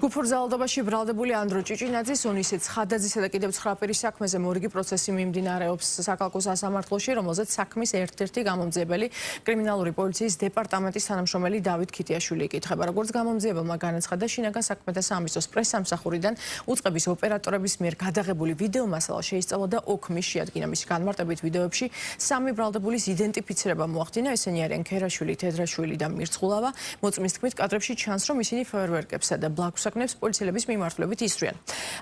ჯგუფურ ძალადობაში ბრალდებული ანდრო ჭიჭინაძის, ონისე ცხადაძისა და კიდევ 9 პირის საქმეზე მორიგი პროცესი მიმდინარეობს საქალაქო სასამართლოში, რომელზეც საქმის ერთ-ერთი გამომძიებელი კრიმინალური პოლიციის დეპარტამენტის თანამშრომელი დავით ქითიაშვილი იკითხება. Როგორც გამომძიებელმა განაცხადა, შინაგან საქმეთა სამინისტროს პრესსამსახურიდან უწყების ოპერატორების მიერ გადაღებული ვიდეო მასალა შეისწავლა და ოქმის შეადგინა. მისი განმარტებით ვიდეოებში სამი ბრალდებულის იდენტიფიცირება მოახდინა. ესენი არიან ქერაშვილი, თედრაშვილი და მირცხულავა. მოწმის თქმით, კადრებში ჩანს, რომ ისინი ფეერვერკებსა და ბლაგვსაკნებს პოლიციელების მიმართულებით ისვრიან.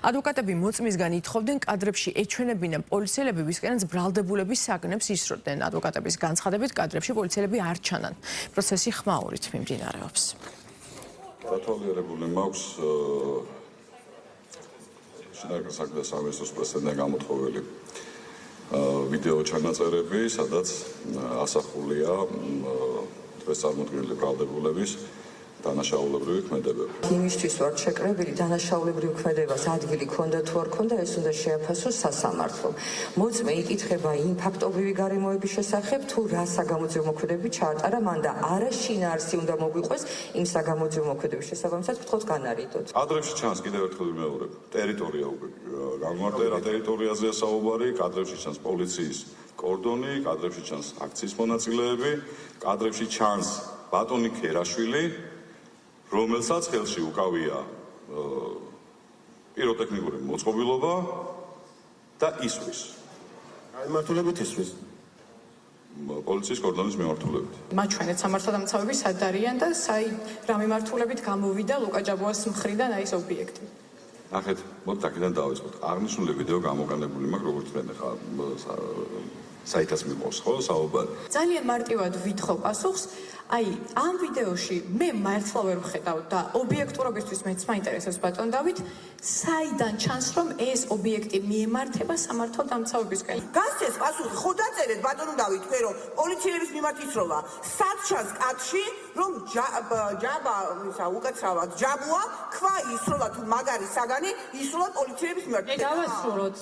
ადვოკატები მოწმისგან ითხოვდნენ, კადრებში ეჩვენებინა პოლიციელები, ვისკენაც ბრალდებულების საგნებს ისროდნენ. ადვოკატების განცხადებით, კადრებში პოლიციელები არ ჩანან. პროცესი ხმაურით მიმდინარეობს. დათვალიერებული მაქვს შინაგან საქმეთა სამინისტროს პრესიდან გამოთხოვილი ვიდეო ჩანაწერები, სადაც ასახულია დღეს წარმოქმნილი ბრალდებულების დანაშაულებრივი ქმედებები. იმისთვის ვარ შეკრებილი დანაშაულებრივ ქმედებას ადგილი ქონდა თუ არ ქონდა, ეს უნდა შეაფასოს სასამართლომ. მოწმე იკითხება იმ ფაქტობრივი გარემოების შესახებ, თუ რა საგამოძიებო მოქმედებები ჩაატარა მან და არა შინაარსი უნდა მოგვიყვეს იმ საგამოძიებო მოქმედების შესაბამისად გთხოვთ განარიდოთ. კადრებში ჩანს კიდევ ერთხელ ვიმეორებ, ტერიტორია უკვე გამარტე რა ტერიტორიაზეა საუბარი, კადრებში ჩანს პოლიციის კორდონი, კადრებში ჩანს აქციის მონაწილეები, კადრებში ჩანს ბატონი ქერაშვილი, რომელსაც ხელში უკავია პიროტექნიკური მოწყობილობა და ისვრის. მიმართულებით ისვრის. პოლიციის კორდონის მიმართულებით. მაჩვენეთ სამართალდამცავები სად არიან და რა მიმართულებით გამოვიდა ლუკა ჯაბუას მხრიდან ეს ობიექტი. ნახეთ, მოდით აქედან დავიწყოთ. აღნიშნული ვიდეო გამოყენებული მაქვს, როგორც თქვენ ხა საიტას მიყვავს, ხო, საუბარი. ძალიან მარტივად ვითხოვ პასუხს. ამ ვიდეოში მე მართლა ვერ ვხედავ და ობიექტურობისთვის მეც მაინტერესებს ბატონ დავით, საიდან ჩანს რომ ეს ობიექტი მიემართება სამართალდამცავებისკენ. გასცეს პასუხი, ხო დაწერეთ ბატონო დავით, თქვენ რომ პოლიციელების მიმართ ისროლა, სად ჩანს კადრში, რომ უკაცრავად ჯაბუა ქვა ისროლა თუ მაგარი საგანი ისროლა პოლიციელების მიმართ. დავასრულოთ.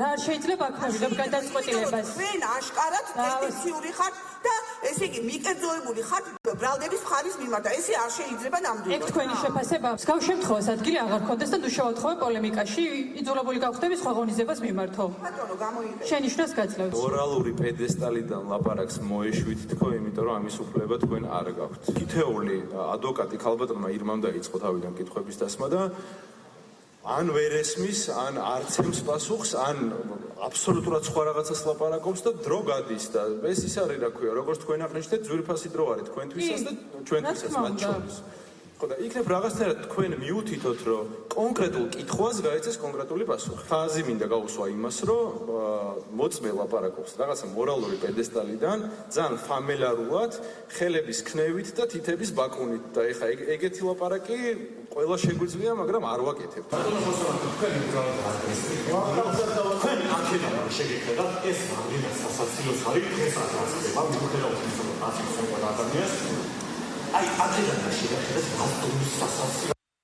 რა შეიძლება აქ მოვიდოთ გადაწყვეტილებას. თქვენ აშკარად ტექნიკური ხართ და ესე იგი მიკერძოებული ხართ ბრალდების მხარის მიმართ. ესე არ შეიძლება ნამდვილად. ეგ თქვენი შეფასება. მსგავს შემთხვევას ადგილი აღარ გქონდეს და ნუ შევათხოვე პოლემიკაში იძულებული გავხდები სხვა ღონისძიებას მიმართო. ბატონო გამოიყენე. შენიშვნას გაძლევთ. მორალური პედესტალიდან ლაპარაკს მოეშვით თქო, იმიტომ რომ ამის უფლება თქვენ არ გაქვთ. თითეული ადვოკატი ქალბატონმა ირმამ დაიწყო თავიდან კითხვების დასმა და ან ვერ ესმის, ან არც ემს პასუხს, ან აბსოლუტურად სხვა რაღაცას ლაპარაკობს და დრო გადის და ეს ის არის, რა ქვია, როგორც თქვენ აღნიშნეთ, ძვირფასი დრო არის თქვენთვისაც და ჩვენთვისაც მათ შორის. ხო და იქნებ რაღაცნაირად თქვენ მიუთითოთ, რომ კონკრეტულ კითხვას გაეცეს კონკრეტული პასუხი. ხაზი მინდა გაუსვა იმას, რომ მოწმე ლაპარაკობს რაღაცა მორალური პედესტალიდან, ძალიან ფამილარულად, ხელების ქნევით და თითების ბაკუნით და ეხა ეგეთი ლაპარაკი ყველა შეგვიძლია, მაგრამ არ ვაკეთებ. ბატონო მოსწავლე, თქვენი უბრალოდ თქვენ აქედან შეგეხედათ, ეს რამდენად სასაცილოს არის, ეს აკეთება, მიუხედავად იმისა, რომ აცილოს ყველა ადამიანს. აქედან შეგეხედათ ბატონის სასაცილო